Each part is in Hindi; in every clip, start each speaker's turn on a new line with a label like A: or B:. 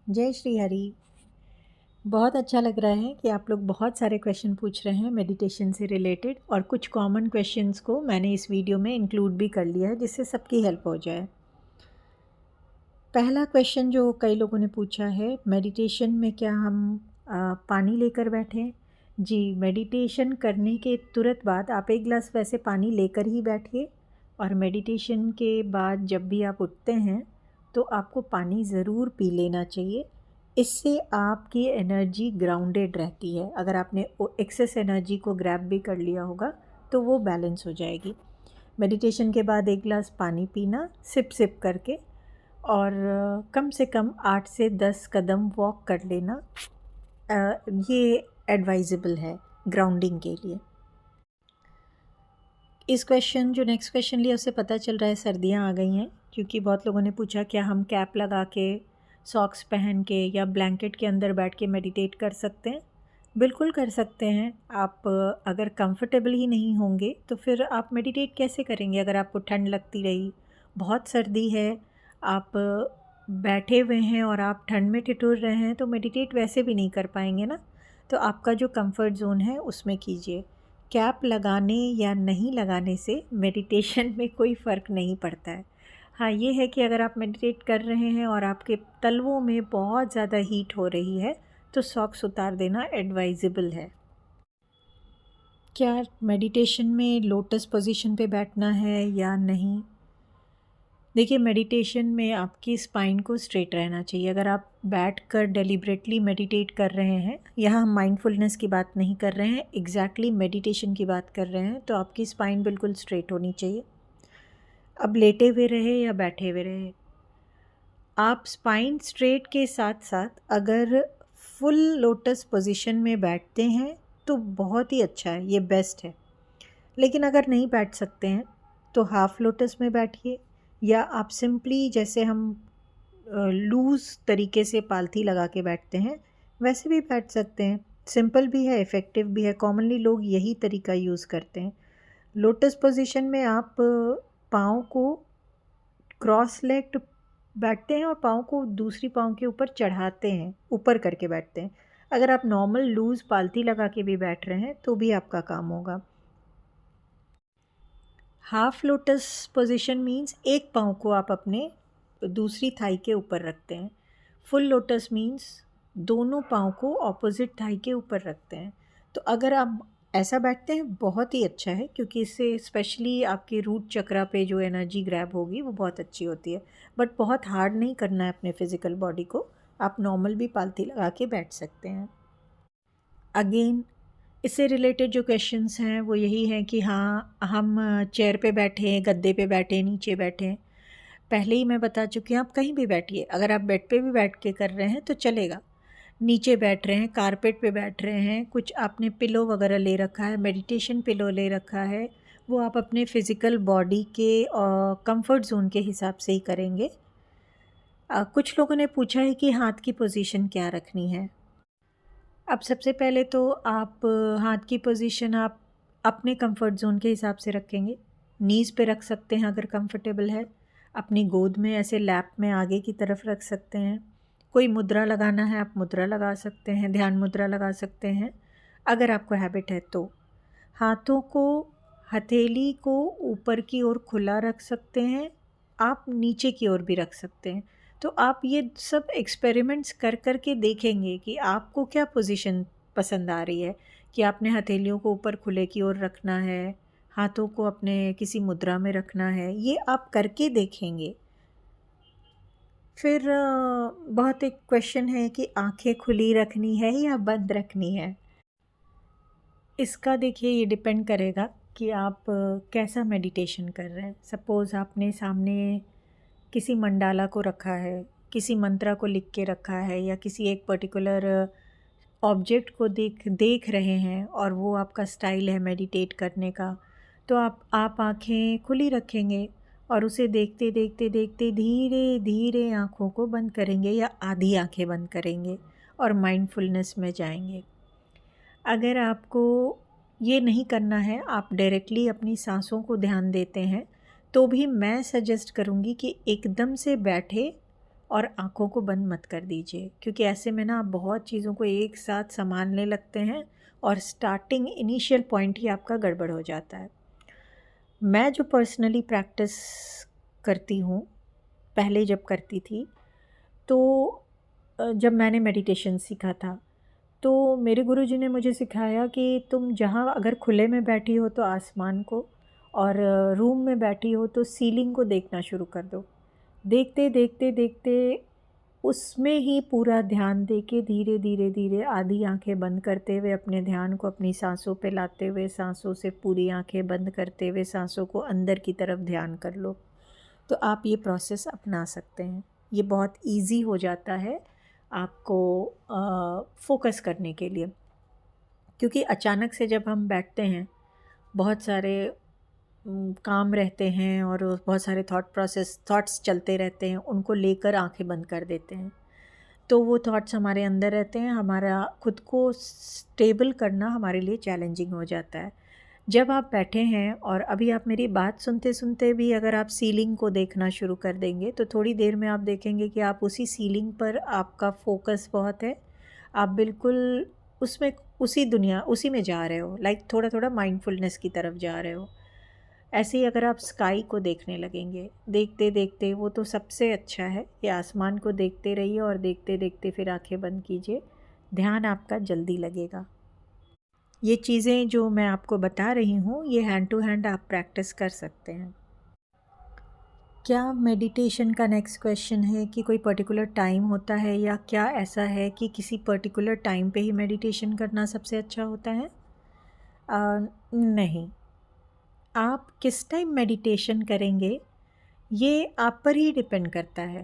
A: जय श्री हरि। बहुत अच्छा लग रहा है कि आप लोग बहुत सारे क्वेश्चन पूछ रहे हैं मेडिटेशन से रिलेटेड, और कुछ कॉमन क्वेश्चंस को मैंने इस वीडियो में इंक्लूड भी कर लिया है जिससे सबकी हेल्प हो जाए। पहला क्वेश्चन जो कई लोगों ने पूछा है, मेडिटेशन में क्या हम पानी लेकर बैठें? जी, मेडिटेशन करने के तुरंत बाद आप एक गिलास वैसे पानी लेकर ही बैठिए, और मेडिटेशन के बाद जब भी आप उठते हैं तो आपको पानी ज़रूर पी लेना चाहिए। इससे आपकी एनर्जी ग्राउंडेड रहती है। अगर आपने एक्सेस एनर्जी को ग्रैब भी कर लिया होगा तो वो बैलेंस हो जाएगी। मेडिटेशन के बाद एक गिलास पानी पीना सिप सिप करके, और कम से कम 8 से 10 कदम वॉक कर लेना, ये एडवाइजेबल है ग्राउंडिंग के लिए। इस क्वेश्चन जो नेक्स्ट क्वेश्चन लिया उससे पता चल रहा है सर्दियाँ आ गई हैं, क्योंकि बहुत लोगों ने पूछा क्या हम कैप लगा के, सॉक्स पहन के या ब्लैंकेट के अंदर बैठ के मेडिटेट कर सकते हैं? बिल्कुल कर सकते हैं। आप अगर कंफर्टेबल ही नहीं होंगे तो फिर आप मेडिटेट कैसे करेंगे? अगर आपको ठंड लगती रही, बहुत सर्दी है, आप बैठे हुए हैं और आप ठंड में ठिठुर रहे हैं तो मेडिटेट वैसे भी नहीं कर पाएंगे ना। तो आपका जो कंफर्ट ज़ोन है उसमें कीजिए। कैप लगाने या नहीं लगाने से मेडिटेशन में कोई फ़र्क नहीं पड़ता है। हाँ, ये है कि अगर आप मेडिटेट कर रहे हैं और आपके तलवों में बहुत ज़्यादा हीट हो रही है तो सॉक्स उतार देना एडवाइजेबल है। क्या मेडिटेशन में लोटस पोजीशन पे बैठना है या नहीं? देखिए, मेडिटेशन में आपकी स्पाइन को स्ट्रेट रहना चाहिए। अगर आप बैठकर डेलिब्रेटली मेडिटेट कर रहे हैं, यहाँ हम माइंडफुलनेस की बात नहीं कर रहे हैं, एग्जैक्टली मेडिटेशन की बात कर रहे हैं, तो आपकी स्पाइन बिल्कुल स्ट्रेट होनी चाहिए। अब लेटे हुए रहे या बैठे हुए रहे, आप स्पाइन स्ट्रेट के साथ साथ अगर फुल लोटस पोजीशन में बैठते हैं तो बहुत ही अच्छा है, ये बेस्ट है। लेकिन अगर नहीं बैठ सकते हैं तो हाफ़ लोटस में बैठिए, या आप सिंपली जैसे हम लूज़ तरीके से पालथी लगा के बैठते हैं वैसे भी बैठ सकते हैं। सिंपल भी है, इफ़ेक्टिव भी है। कॉमनली लोग यही तरीका यूज़ करते हैं। लोटस पोजीशन में आप पाँव को क्रॉस लेग्ड बैठते हैं और पाँव को दूसरी पाँव के ऊपर चढ़ाते हैं, ऊपर करके बैठते हैं। अगर आप नॉर्मल लूज़ पालथी लगा के भी बैठ रहे हैं तो भी आपका काम होगा। हाफ लोटस पोजीशन मीन्स एक पाँव को आप अपने दूसरी थाई के ऊपर रखते हैं। फुल लोटस मीन्स दोनों पाँव को ऑपोजिट थाई के ऊपर रखते हैं। तो अगर आप ऐसा बैठते हैं बहुत ही अच्छा है, क्योंकि इससे स्पेशली आपके रूट चक्रा पे जो एनर्जी ग्रैब होगी वो बहुत अच्छी होती है। बट बहुत हार्ड नहीं करना है अपने फिज़िकल बॉडी को, आप नॉर्मल भी पालथी लगा के बैठ सकते हैं। अगेन, इससे रिलेटेड जो क्वेश्चंस हैं वो यही हैं कि हाँ, हम चेयर पे बैठे, गद्दे पे बैठे, नीचे बैठे। पहले ही मैं बता चुकी हूँ, आप कहीं भी बैठिए। अगर आप बेड पे भी बैठ के कर रहे हैं तो चलेगा। नीचे बैठ रहे हैं, कारपेट पे बैठ रहे हैं, कुछ आपने पिलो वगैरह ले रखा है, मेडिटेशन पिलो ले रखा है, वो आप अपने फिज़िकल बॉडी के कंफर्ट जोन के हिसाब से ही करेंगे। कुछ लोगों ने पूछा है कि हाथ की पोजीशन क्या रखनी है। अब सबसे पहले तो आप हाथ की पोजीशन आप अपने कंफर्ट ज़ोन के हिसाब से रखेंगे। नीज़ पे रख सकते हैं अगर कंफर्टेबल है, अपनी गोद में ऐसे लैप में आगे की तरफ रख सकते हैं। कोई मुद्रा लगाना है आप मुद्रा लगा सकते हैं, ध्यान मुद्रा लगा सकते हैं अगर आपको हैबिट है तो। हाथों को, हथेली को ऊपर की ओर खुला रख सकते हैं, आप नीचे की ओर भी रख सकते हैं। तो आप ये सब एक्सपेरिमेंट्स कर कर के देखेंगे कि आपको क्या पोजीशन पसंद आ रही है, कि आपने हथेलियों को ऊपर खुले की ओर रखना है, हाथों को अपने किसी मुद्रा में रखना है, ये आप करके देखेंगे। फिर बहुत एक क्वेश्चन है कि आंखें खुली रखनी है या बंद रखनी है। इसका देखिए ये डिपेंड करेगा कि आप कैसा मेडिटेशन कर रहे हैं। सपोज़ आपने सामने किसी मंडाला को रखा है, किसी मंत्रा को लिख के रखा है, या किसी एक पर्टिकुलर ऑब्जेक्ट को देख रहे हैं और वो आपका स्टाइल है मेडिटेट करने का, तो आप आँखें खुली रखेंगे और उसे देखते देखते देखते धीरे धीरे आँखों को बंद करेंगे या आधी आँखें बंद करेंगे और माइंडफुलनेस में जाएंगे। अगर आपको ये नहीं करना है, आप डायरेक्टली अपनी सांसों को ध्यान देते हैं, तो भी मैं सजेस्ट करूँगी कि एकदम से बैठे और आँखों को बंद मत कर दीजिए, क्योंकि ऐसे में ना आप बहुत चीज़ों को एक साथ संभालने लगते हैं और स्टार्टिंग इनिशियल पॉइंट ही आपका गड़बड़ हो जाता है। मैं जो पर्सनली प्रैक्टिस करती हूँ, पहले जब करती थी, तो जब मैंने मेडिटेशन सीखा था, तो मेरे गुरुजी ने मुझे सिखाया कि तुम जहाँ अगर खुले में बैठी हो तो आसमान को, और रूम में बैठी हो तो सीलिंग को देखना शुरू कर दो। देखते देखते देखते उसमें ही पूरा ध्यान देके धीरे धीरे धीरे आधी आंखें बंद करते हुए अपने ध्यान को अपनी सांसों पे लाते हुए, सांसों से पूरी आंखें बंद करते हुए सांसों को अंदर की तरफ ध्यान कर लो। तो आप ये प्रोसेस अपना सकते हैं। ये बहुत इजी हो जाता है आपको फोकस करने के लिए, क्योंकि अचानक से जब हम बैठते हैं, बहुत सारे काम रहते हैं और बहुत सारे थॉट्स चलते रहते हैं, उनको लेकर आंखें बंद कर देते हैं, तो वो थॉट्स हमारे अंदर रहते हैं। हमारा खुद को स्टेबल करना हमारे लिए चैलेंजिंग हो जाता है। जब आप बैठे हैं और अभी आप मेरी बात सुनते सुनते भी अगर आप सीलिंग को देखना शुरू कर देंगे, तो थोड़ी देर में आप देखेंगे कि आप उसी सीलिंग पर आपका फोकस बहुत है। आप बिल्कुल उसमें उसी में जा रहे हो, लाइक थोड़ा थोड़ा माइंडफुलनेस की तरफ जा रहे हो। ऐसे ही अगर आप स्काई को देखने लगेंगे, देखते देखते, वो तो सबसे अच्छा है कि आसमान को देखते रहिए और देखते देखते फिर आंखें बंद कीजिए, ध्यान आपका जल्दी लगेगा। ये चीज़ें जो मैं आपको बता रही हूँ, ये हैंड टू हैंड आप प्रैक्टिस कर सकते हैं। क्या मेडिटेशन का नेक्स्ट क्वेश्चन है कि कोई पर्टिकुलर टाइम होता है, या क्या ऐसा है कि किसी पर्टिकुलर टाइम पे ही मेडिटेशन करना सबसे अच्छा होता है? नहीं, आप किस टाइम मेडिटेशन करेंगे ये आप पर ही डिपेंड करता है।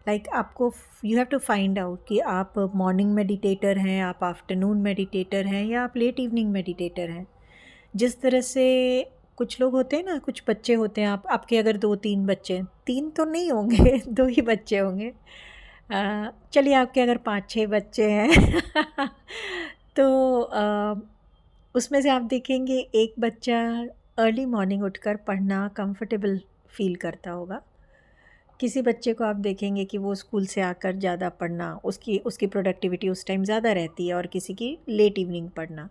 A: लाइक आपको you have to find out कि आप मॉर्निंग मेडिटेटर हैं, आप आफ्टरनून मेडिटेटर हैं, या आप लेट इवनिंग मेडिटेटर हैं। जिस तरह से कुछ लोग होते हैं ना, कुछ बच्चे होते हैं, आपके अगर 2-3 बच्चे हैं, 3 तो नहीं होंगे 2 ही बच्चे होंगे, चलिए आपके अगर 5-6 बच्चे हैं तो उसमें से आप देखेंगे एक बच्चा अर्ली मॉर्निंग उठकर पढ़ना कंफर्टेबल फील करता होगा। किसी बच्चे को आप देखेंगे कि वो स्कूल से आकर ज़्यादा पढ़ना, उसकी प्रोडक्टिविटी उस टाइम ज़्यादा रहती है, और किसी की लेट इवनिंग पढ़ना।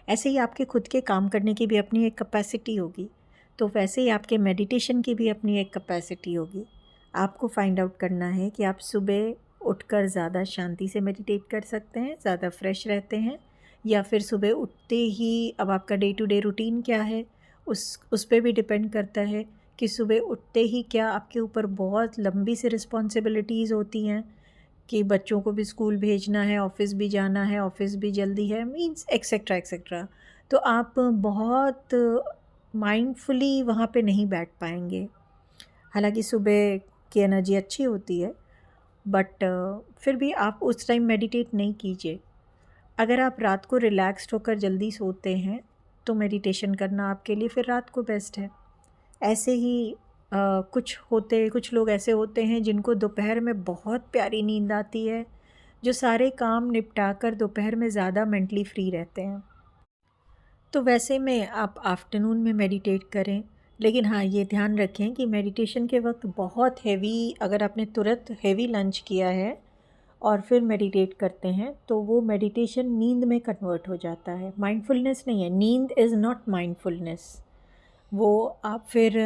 A: ऐसे ही आपके खुद के काम करने की भी अपनी एक कैपेसिटी होगी, तो वैसे ही आपके मेडिटेशन की भी अपनी एक कैपेसिटी होगी। आपको फाइंड आउट करना है कि आप सुबह उठकर ज़्यादा शांति से मेडिटेट कर सकते हैं, ज़्यादा फ्रेश रहते हैं, या फिर सुबह उठते ही अब आपका डे टू डे रूटीन क्या है, उस पे भी डिपेंड करता है कि सुबह उठते ही क्या आपके ऊपर बहुत लंबी सी रिस्पॉन्सिबिलिटीज़ होती हैं कि बच्चों को भी स्कूल भेजना है, ऑफ़िस भी जाना है, ऑफ़िस भी जल्दी है, मीन्स एक्सेट्रा एक्सेट्रा। तो आप बहुत माइंडफुली वहाँ पे नहीं बैठ पाएंगे। हालांकि सुबह की एनर्जी अच्छी होती है, बट फिर भी आप उस टाइम मेडिटेट नहीं कीजिए। अगर आप रात को रिलैक्स्ड होकर जल्दी सोते हैं, तो मेडिटेशन करना आपके लिए फिर रात को बेस्ट है। ऐसे ही कुछ लोग ऐसे होते हैं जिनको दोपहर में बहुत प्यारी नींद आती है, जो सारे काम निपटा कर दोपहर में ज़्यादा मेंटली फ्री रहते हैं। तो वैसे में आप आफ्टरनून में मेडिटेट करें, लेकिन हाँ ये ध्यान रखें कि मेडिटेशन के वक्त बहुत हैवी, अगर आपने तुरंत हैवी लंच किया है और फिर मेडिटेट करते हैं, तो वो मेडिटेशन नींद में कन्वर्ट हो जाता है, माइंडफुलनेस नहीं है। नींद इज़ नॉट माइंडफुलनेस। वो आप फिर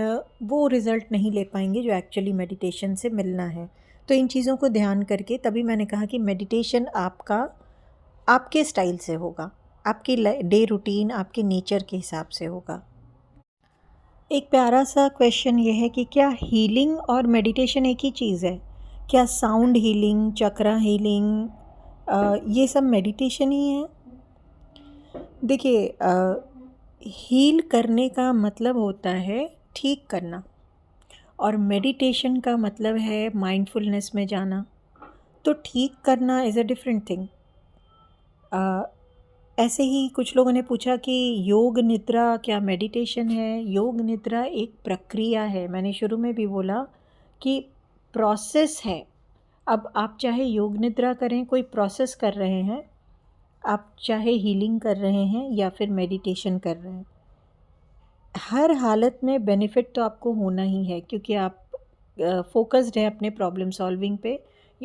A: वो रिज़ल्ट नहीं ले पाएंगे जो एक्चुअली मेडिटेशन से मिलना है। तो इन चीज़ों को ध्यान करके तभी मैंने कहा कि मेडिटेशन आपका आपके स्टाइल से होगा, आपकी डे रूटीन आपके नेचर के हिसाब से होगा। एक प्यारा सा क्वेश्चन ये है कि क्या हीलिंग और मेडिटेशन एक ही चीज़ है? क्या साउंड हीलिंग, चक्रा हीलिंग ये सब मेडिटेशन ही है? देखिए, हील करने का मतलब होता है ठीक करना, और मेडिटेशन का मतलब है माइंडफुलनेस में जाना। तो ठीक करना इज़ अ डिफरेंट थिंग। ऐसे ही कुछ लोगों ने पूछा कि योग निद्रा क्या मेडिटेशन है? योग निद्रा एक प्रक्रिया है। मैंने शुरू में भी बोला कि प्रोसेस है। अब आप चाहे योग निद्रा करें, कोई प्रोसेस कर रहे हैं, आप चाहे हीलिंग कर रहे हैं या फिर मेडिटेशन कर रहे हैं, हर हालत में बेनिफिट तो आपको होना ही है, क्योंकि आप फोकस्ड हैं अपने प्रॉब्लम सॉल्विंग पे,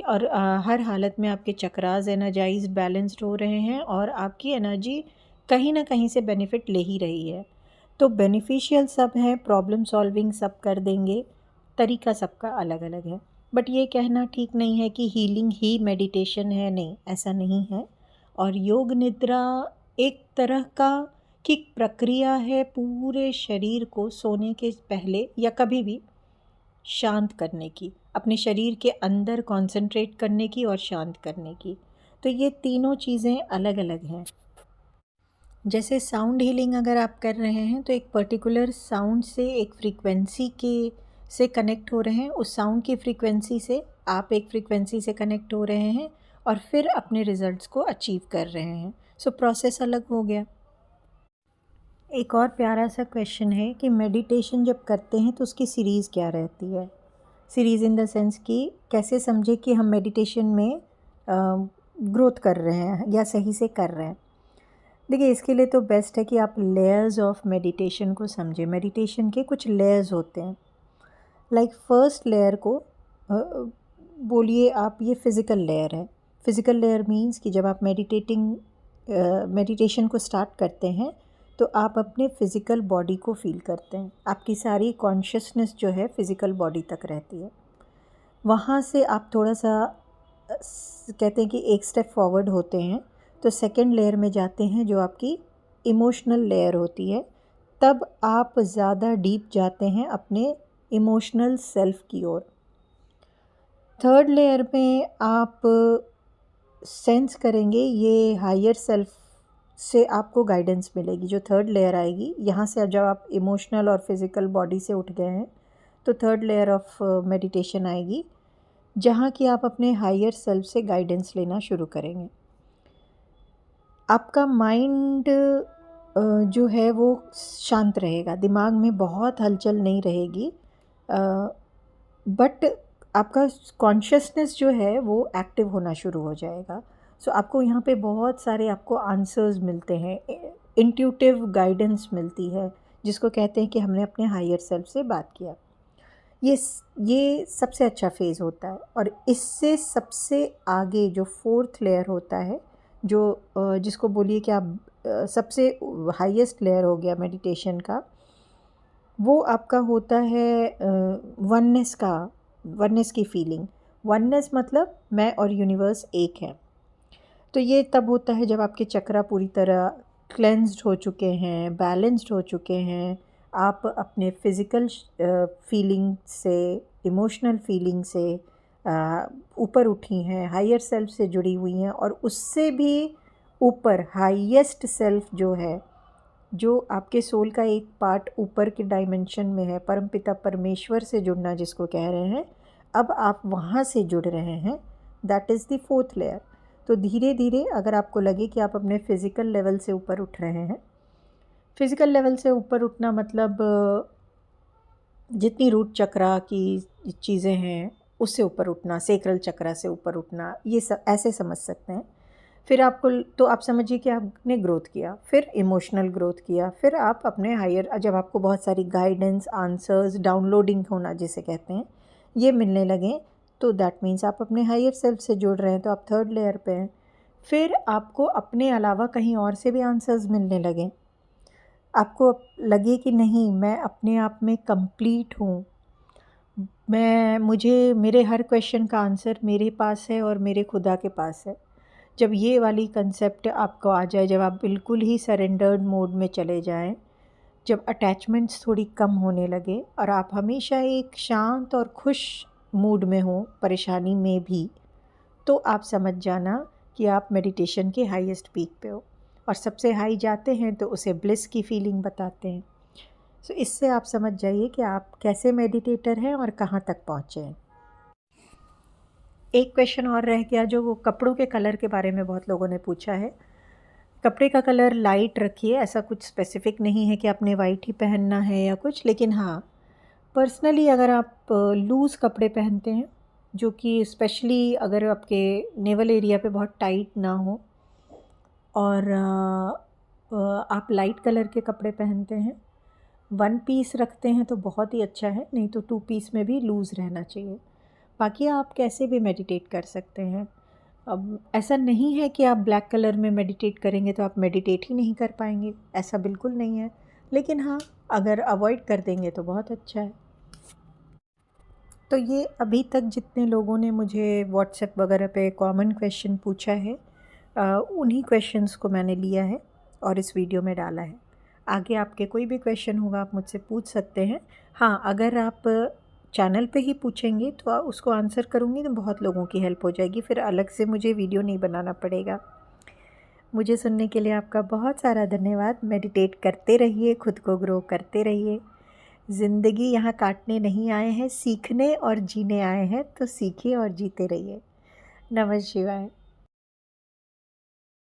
A: और हर हालत में आपके चक्रास एनर्जाइज्ड बैलेंस्ड हो रहे हैं और आपकी एनर्जी कहीं ना कहीं से बेनिफिट ले ही रही है। तो बेनिफिशियल सब है, प्रॉब्लम सॉल्विंग सब कर देंगे, तरीका सबका अलग अलग है। बट ये कहना ठीक नहीं है कि हीलिंग ही मेडिटेशन है, नहीं, ऐसा नहीं है। और योग निद्रा एक तरह का की प्रक्रिया है पूरे शरीर को सोने के पहले या कभी भी शांत करने की, अपने शरीर के अंदर कंसंट्रेट करने की और शांत करने की। तो ये तीनों चीज़ें अलग अलग हैं। जैसे साउंड हीलिंग अगर आप कर रहे हैं तो एक पर्टिकुलर साउंड से, एक फ्रीक्वेंसी के से कनेक्ट हो रहे हैं, उस साउंड की फ्रीक्वेंसी से आप एक फ्रीक्वेंसी से कनेक्ट हो रहे हैं और फिर अपने रिजल्ट्स को अचीव कर रहे हैं। सो प्रोसेस अलग हो गया। एक और प्यारा सा क्वेश्चन है कि मेडिटेशन जब करते हैं तो उसकी सीरीज़ क्या रहती है। सीरीज़ इन द सेंस कि कैसे समझे कि हम मेडिटेशन में ग्रोथ कर रहे हैं या सही से कर रहे हैं। देखिए, इसके लिए तो बेस्ट है कि आप लेयर्स ऑफ मेडिटेशन को समझें। मेडिटेशन के कुछ लेयर्स होते हैं। लाइक फर्स्ट लेयर को बोलिए आप, ये फ़िज़िकल लेयर है। फ़िज़िकल लेयर मीन्स कि जब आप मेडिटेशन को स्टार्ट करते हैं तो आप अपने फ़िज़िकल बॉडी को फ़ील करते हैं। आपकी सारी कॉन्शियसनेस जो है फ़िज़िकल बॉडी तक रहती है। वहाँ से आप थोड़ा सा कहते हैं कि एक स्टेप फॉरवर्ड होते हैं तो सेकंड लेयर में जाते हैं जो आपकी इमोशनल लेयर होती है। तब आप ज़्यादा डीप जाते हैं अपने इमोशनल सेल्फ की ओर। थर्ड लेयर में आप सेंस करेंगे, ये हायर सेल्फ से आपको गाइडेंस मिलेगी। जो थर्ड लेयर आएगी, यहाँ से जब आप इमोशनल और फिज़िकल बॉडी से उठ गए हैं तो थर्ड लेयर ऑफ मेडिटेशन आएगी, जहाँ कि आप अपने हायर सेल्फ से गाइडेंस लेना शुरू करेंगे। आपका माइंड जो है वो शांत रहेगा, दिमाग में बहुत हलचल नहीं रहेगी, बट आपका कॉन्शियसनेस जो है वो एक्टिव होना शुरू हो जाएगा। सो आपको यहाँ पे बहुत सारे आपको आंसर्स मिलते हैं, इंट्यूटिव गाइडेंस मिलती है, जिसको कहते हैं कि हमने अपने हायर सेल्फ से बात किया। ये सबसे अच्छा फेज़ होता है। और इससे सबसे आगे जो फोर्थ लेयर होता है, जो जिसको बोलिए कि आप सबसे हाईएस्ट लेयर हो गया मेडिटेशन का, वो आपका होता है वननेस की फीलिंग। वननेस मतलब मैं और यूनिवर्स एक है। तो ये तब होता है जब आपके चक्रा पूरी तरह क्लेंस्ड हो चुके हैं, बैलेंस्ड हो चुके हैं, आप अपने फ़िज़िकल फीलिंग से, इमोशनल फीलिंग से ऊपर उठी हैं, हायर सेल्फ से जुड़ी हुई हैं, और उससे भी ऊपर हाईएस्ट सेल्फ जो है, जो आपके सोल का एक पार्ट ऊपर के डायमेंशन में है, परमपिता परमेश्वर से जुड़ना जिसको कह रहे हैं, अब आप वहाँ से जुड़ रहे हैं। That is the fourth layer. तो धीरे धीरे अगर आपको लगे कि आप अपने फ़िज़िकल लेवल से ऊपर उठ रहे हैं, फ़िज़िकल लेवल से ऊपर उठना मतलब जितनी रूट चक्रा की चीज़ें हैं उससे ऊपर उठना, सेक्रल चक्रा से ऊपर उठना, ये सब ऐसे समझ सकते हैं। फिर आपको, तो आप समझिए कि आपने ग्रोथ किया, फिर इमोशनल ग्रोथ किया, फिर आप अपने हायर, जब आपको बहुत सारी गाइडेंस, आंसर्स, डाउनलोडिंग होना जिसे कहते हैं, ये मिलने लगे, तो दैट मीन्स आप अपने हायर सेल्फ से जुड़ रहे हैं, तो आप थर्ड लेयर पे हैं। फिर आपको अपने अलावा कहीं और से भी आंसर्स मिलने लगे, आपको लगे कि नहीं, मैं अपने आप में कंप्लीट हूँ, मेरे हर क्वेश्चन का आंसर मेरे पास है और मेरे खुदा के पास है। जब ये वाली कंसेप्ट आपको आ जाए, जब आप बिल्कुल ही सरेंडर्ड मोड में चले जाएं, जब अटैचमेंट्स थोड़ी कम होने लगे और आप हमेशा एक शांत और खुश मूड में हो, परेशानी में भी, तो आप समझ जाना कि आप मेडिटेशन के हाईएस्ट पीक पे हो। और सबसे हाई जाते हैं तो उसे ब्लिस की फीलिंग बताते हैं। सो इससे आप समझ जाइए कि आप कैसे मेडिटेटर हैं और कहाँ तक पहुँचे हैं। एक क्वेश्चन और रह गया, जो वो कपड़ों के कलर के बारे में बहुत लोगों ने पूछा है। कपड़े का कलर लाइट रखिए, ऐसा कुछ स्पेसिफिक नहीं है कि आपने वाइट ही पहनना है या कुछ, लेकिन हाँ, पर्सनली अगर आप लूज़ कपड़े पहनते हैं, जो कि स्पेशली अगर आपके नेवल एरिया पे बहुत टाइट ना हो, और आप लाइट कलर के कपड़े पहनते हैं, वन पीस रखते हैं तो बहुत ही अच्छा है, नहीं तो टू पीस में भी लूज़ रहना चाहिए। बाकी आप कैसे भी मेडिटेट कर सकते हैं। अब ऐसा नहीं है कि आप ब्लैक कलर में मेडिटेट करेंगे तो आप मेडिटेट ही नहीं कर पाएंगे, ऐसा बिल्कुल नहीं है। लेकिन हाँ, अगर अवॉइड कर देंगे तो बहुत अच्छा है। तो ये अभी तक जितने लोगों ने मुझे व्हाट्सएप वगैरह पे कॉमन क्वेश्चन पूछा है, उन्हीं क्वेश्चंस को मैंने लिया है और इस वीडियो में डाला है। आगे आपके कोई भी क्वेश्चन होगा आप मुझसे पूछ सकते हैं। हाँ, अगर आप चैनल पे ही पूछेंगे तो उसको आंसर करूँगी तो बहुत लोगों की हेल्प हो जाएगी, फिर अलग से मुझे वीडियो नहीं बनाना पड़ेगा। मुझे सुनने के लिए आपका बहुत सारा धन्यवाद। मेडिटेट करते रहिए, खुद को ग्रो करते रहिए। ज़िंदगी यहाँ काटने नहीं आए हैं, सीखने और जीने आए हैं, तो सीखिए और जीते रहिए। नमः शिवाय।